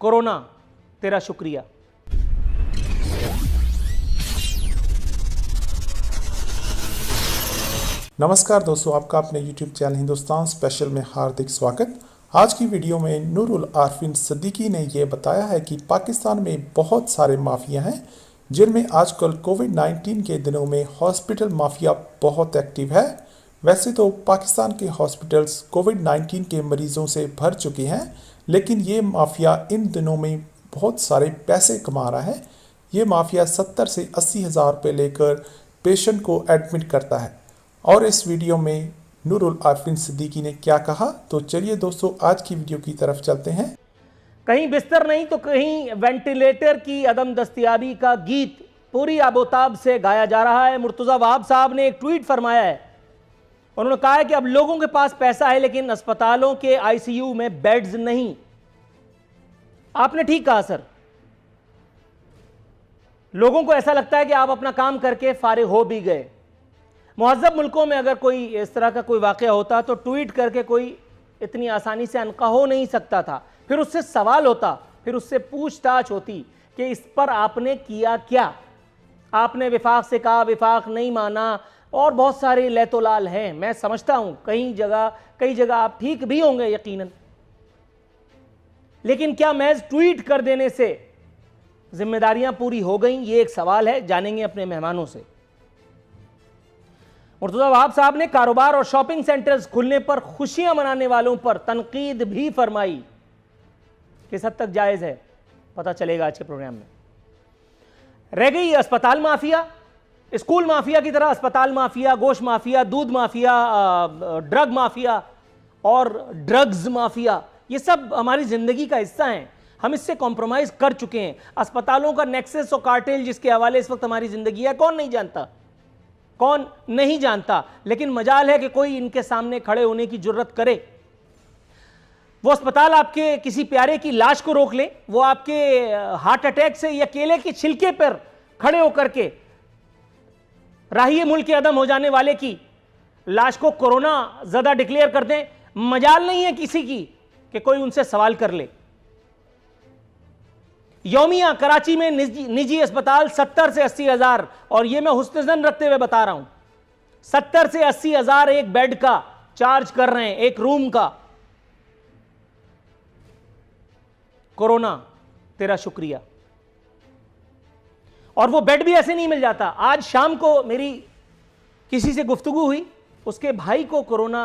Corona तेरा शुक्रिया। नमस्कार दोस्तों, आपका अपने YouTube चैनल हिंदुस्तान स्पेशल में हार्दिक स्वागत। आज की वीडियो में नूरुल आरफीन सिद्दीकी ने यह बताया है कि पाकिस्तान में बहुत सारे माफिया हैं जिनमें आजकल कोविड-19 के दिनों में हॉस्पिटल माफिया बहुत एक्टिव है। वैसे तो पाकिस्तान के हॉस्पिटल्स कोविड-19 के मरीजों से भर चुके हैं, लेकिन ये माफिया इन दिनों में बहुत सारे पैसे कमा रहा है। ये माफिया 70 से 80 हज़ार रुपये लेकर पेशेंट को एडमिट करता है। और इस वीडियो में नूरुल आरफीन सिद्दीकी ने क्या कहा, तो चलिए दोस्तों आज की वीडियो की तरफ चलते हैं। कहीं बिस्तर नहीं तो कहीं वेंटिलेटर की अदम दस्तयाबी का गीत पूरी आबोताब से गाया जा रहा है। मुर्तज़ा वहाब साहब ने एक ट्वीट फरमाया है। उन्होंने कहा है कि अब लोगों के पास पैसा है लेकिन अस्पतालों के आईसीयू में बेड्स नहीं। आपने ठीक कहा सर, लोगों को ऐसा लगता है कि आप अपना काम करके फारिग हो भी गए। मुहज़्ज़ब मुल्कों में अगर कोई इस तरह का कोई वाक़या होता तो ट्वीट करके कोई इतनी आसानी से अनका हो नहीं सकता था। फिर उससे सवाल होता, फिर उससे पूछताछ होती कि इस पर आपने किया क्या। आपने विफाक से कहा, विफाक नहीं माना, और बहुत सारे लैतोलाल हैं। मैं समझता हूं कई जगह आप ठीक भी होंगे यकीनन, लेकिन क्या महज ट्वीट कर देने से जिम्मेदारियां पूरी हो गई, ये एक सवाल है। जानेंगे अपने मेहमानों से। मुर्तज़ा वहाब साहब ने कारोबार और शॉपिंग सेंटर्स खुलने पर खुशियां मनाने वालों पर तनकीद भी फरमाई। किस हद तक जायज है पता चलेगा आज के प्रोग्राम में। रह गई अस्पताल माफिया। स्कूल माफिया की तरह अस्पताल माफिया, गोश्त माफिया, दूध माफिया, ड्रग माफिया और ड्रग्स माफिया, ये सब हमारी जिंदगी का हिस्सा हैं। हम इससे कॉम्प्रोमाइज कर चुके हैं। अस्पतालों का नेक्सस और कार्टेल जिसके हवाले इस वक्त हमारी जिंदगी है, कौन नहीं जानता, कौन नहीं जानता। लेकिन मजाल है कि कोई इनके सामने खड़े होने की जुर्रत करे। वो अस्पताल आपके किसी प्यारे की लाश को रोक ले, वो आपके हार्ट अटैक से या केले के छिलके पर खड़े होकर के राही मुल्क के अदम हो जाने वाले की लाश को कोरोना ज़दा डिक्लेयर कर दें। मजाल नहीं है किसी की कि कोई उनसे सवाल कर ले। यौमिया कराची में निजी अस्पताल 70 से 80 हज़ार, और यह मैं हुस्न-ए-ज़न रखते हुए बता रहा हूं, 70 से 80 हज़ार एक बेड का चार्ज कर रहे हैं, एक रूम का। कोरोना तेरा शुक्रिया। और वो बेड भी ऐसे नहीं मिल जाता। आज शाम को मेरी किसी से गुफ्तगू हुई, उसके भाई को कोरोना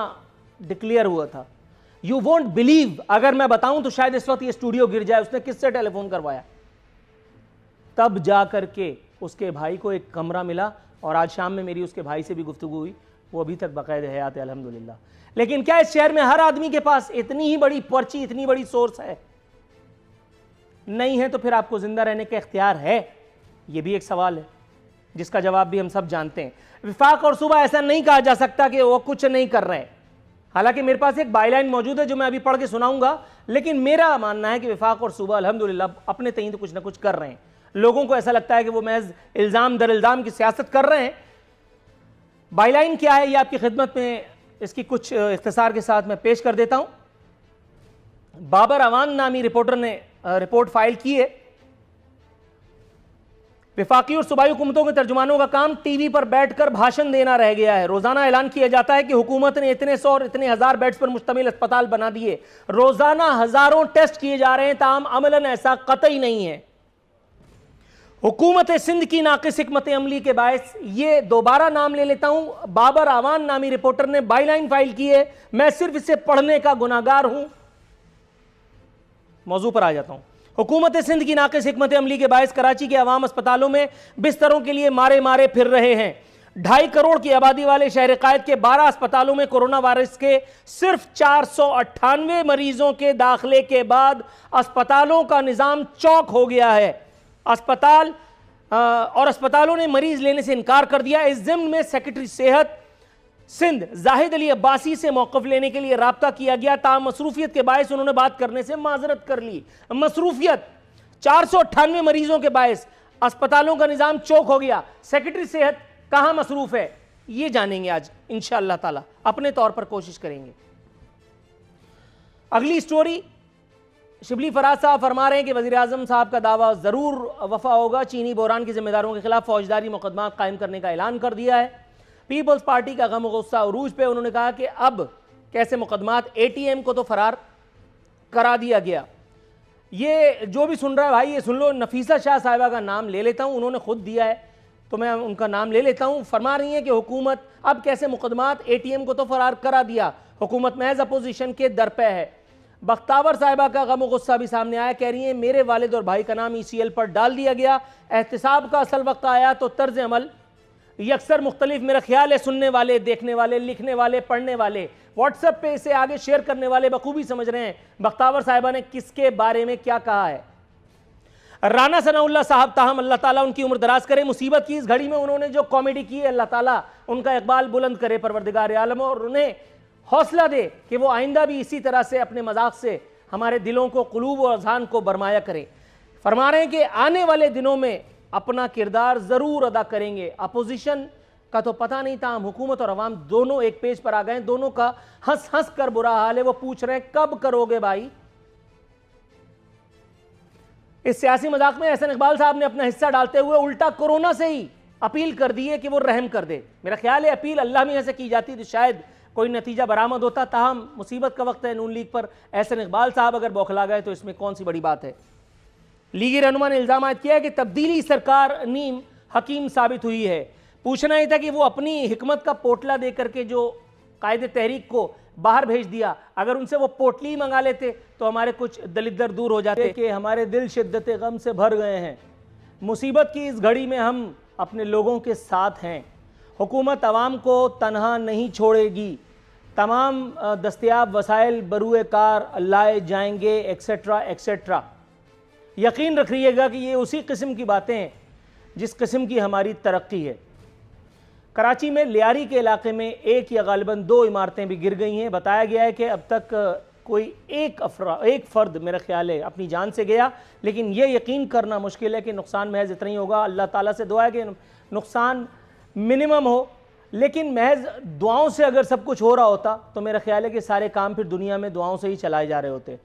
डिक्लेयर हुआ था। यू वोंट बिलीव, अगर मैं बताऊं तो शायद इस वक्त ये स्टूडियो गिर जाए। उसने किससे टेलीफोन करवाया, तब जाकर के उसके भाई को एक कमरा मिला। और आज शाम में मेरी उसके भाई से भी गुफ्तगू हुई, वो अभी तक बाकायदा हयात है अल्हम्दुलिल्लाह। लेकिन क्या इस शहर में हर आदमी के पास इतनी ही बड़ी पर्ची, इतनी बड़ी सोर्स है? नहीं है तो फिर आपको जिंदा रहने का इख्तियार है? यह भी एक सवाल है जिसका जवाब भी हम सब जानते हैं। विफाक और सूबा ऐसा नहीं कहा जा सकता कि वो कुछ नहीं कर रहे हैं। हालांकि मेरे पास एक बायलाइन मौजूद है जो मैं अभी पढ़ के सुनाऊंगा, लेकिन मेरा मानना है कि विफाक और सूबा अल्हम्दुलिल्लाह अपने तईं तो कुछ ना कुछ कर रहे हैं। लोगों को ऐसा लगता है कि वो महज इल्ज़ाम दर इल्ज़ाम की सियासत कर रहे हैं। बायलाइन क्या है ये आपकी खिदमत में इसकी कुछ इख्तिसार के साथ मैं पेश कर देता हूं। बाबर अवान नामी रिपोर्टर ने रिपोर्ट फाइल की है। विफाकी और सूबाई हुकूमतों के तर्जुमानों का काम टीवी पर बैठकर भाषण देना रह गया है। रोजाना ऐलान किया जाता है कि हुकूमत ने इतने सौ और इतने हजार बेड्स पर मुश्तमिल अस्पताल बना दिए। रोजाना हजारों टेस्ट किए जा रहे हैं, ताहम अमलन ऐसा कतई नहीं है। हुकूमत सिंध की नाकिस हिकमत अमली के बायस, ये दोबारा नाम ले लेता हूं, बाबर आवान नामी रिपोर्टर ने बाईलाइन फाइल की है। मैं सिर्फ इसे पढ़ने का गुनाहगार हूं। मौजू पर आ जाता हूं। हुकूमत सिंध की नाकिस हिकमत अमली के बायस कराची के अवाम अस्पतालों में बिस्तरों के लिए मारे मारे फिर रहे हैं। 2.5 करोड़ की आबादी वाले शहर कायद के 12 अस्पतालों में कोरोना वायरस के सिर्फ 498 मरीजों के दाखिले के बाद अस्पतालों का निज़ाम चौक हो गया है। अस्पतालों ने मरीज लेने से इनकार कर दिया। इस ज़िम्न में सेक्रेटरी सेहत सिंध जाहिद अली अब्बासी से मौक़िफ़ लेने के लिए राब्ता किया गया, ताहम मसरूफियत के बायस उन्होंने बात करने से माजरत कर ली। मसरूफियत 498 मरीजों के बायस अस्पतालों का निज़ाम चौक हो गया। सेक्रेटरी सेहत कहाँ मसरूफ़ है ये जानेंगे आज इंशाअल्लाह ताला, अपने तौर पर कोशिश करेंगे। अगली स्टोरी शिबली फराज साहब फरमा रहे हैं कि वज़ीर आज़म साहब का दावा ज़रूर वफ़ा होगा। चीनी बहरान के जिम्मेदारों के खिलाफ फौजदारी मुकदमा कायम करने का ऐलान कर दिया है। पीपल्स पार्टी का गम गुस्सा उरूज पे। उन्होंने कहा कि अब कैसे मुकदमात, ATM को तो फरार करा दिया गया। ये जो भी सुन रहा है भाई ये सुन लो, नफीसा शाह साहिबा का नाम ले लेता हूँ, उन्होंने खुद दिया है तो मैं उनका नाम ले लेता हूँ। फरमा रही हैं कि हुकूमत अब कैसे मुकदमात, ATM को तो फरार करा दिया, हुकूमत महज अपोजिशन के दर पे है। बख्तावर साहिबा का गम गुस्सा भी सामने आया। कह रही हैं मेरे वालिद और भाई का नाम ECL पर डाल दिया गया, एहतिसाब का असल वक्त आया तो तर्ज अमल यकसर मुख्तलिफ, मेरा ख्याल है सुनने वाले, देखने वाले, लिखने वाले, पढ़ने वाले, व्हाट्सएप पे इसे आगे शेयर करने वाले बखूबी समझ रहे हैं बख्तावर साहिबा ने किसके बारे में क्या कहा है। राना सनाउल्लाह साहब, ताहम अल्लाह ताला उनकी उम्र दराज करे, मुसीबत की इस घड़ी में उन्होंने जो कॉमेडी की है, अल्लाह ताला उनका इकबाल बुलंद करे परवरदिगार आलम, और उन्हें हौसला दे कि वो आइंदा भी इसी तरह से अपने मजाक से हमारे दिलों को, कुलूब और अज़हान को बरमाया करें। फरमा रहे हैं कि आने वाले दिनों में अपना किरदार ज़रूर अदा करेंगे। अपोजिशन का तो पता नहीं था, हुकूमत और अवाम दोनों एक पेज पर आ गए, दोनों का हंस हंस कर बुरा हाल है। वो पूछ रहे हैं कब करोगे भाई। इस सियासी मजाक में एहसन इकबाल साहब ने अपना हिस्सा डालते हुए उल्टा कोरोना से ही अपील कर दी है कि वो रहम कर दे। मेरा ख्याल है अपील अल्लाह में से की जाती तो शायद कोई नतीजा बरामद होता। ताहम मुसीबत का वक्त है नून लीग पर, एहसन इकबाल साहब अगर बौखला गए तो इसमें कौन सी बड़ी बात है। लीगी रहनुमा ने इल्ज़ाम किया है कि तब्दीली सरकार नीम हकीम साबित हुई है। पूछना ही था कि वो अपनी हिकमत का पोटला दे करके जो कायदे तहरीक को बाहर भेज दिया, अगर उनसे वो पोटली ही मंगा लेते तो हमारे कुछ दलिद्दर दूर हो जाते। कि हमारे दिल शिद्दत गम से भर गए हैं, मुसीबत की इस घड़ी में हम अपने लोगों के साथ हैं। हुकूमत आवाम को तनहा नहीं छोड़ेगी, तमाम दस्तयाब वसाइल बरूए कार लाए जाएंगे, एक्सेट्रा एक्सेट्रा। यकीन रखिएगा कि ये उसी किस्म की बातें हैं जिस किस्म की हमारी तरक्की है। कराची में लियारी के इलाके में एक या गालिबन 2 इमारतें भी गिर गई हैं। बताया गया है कि अब तक कोई एक फ़र्द मेरा ख्याल है अपनी जान से गया, लेकिन ये यकीन करना मुश्किल है कि नुकसान महज इतना ही होगा। अल्लाह ताला से दुआ है कि नुकसान मिनिमम हो, लेकिन महज दुआओं से अगर सब कुछ हो रहा होता तो मेरा ख्याल है कि सारे काम फिर दुनिया में दुआओं से ही चलाए जा रहे होते।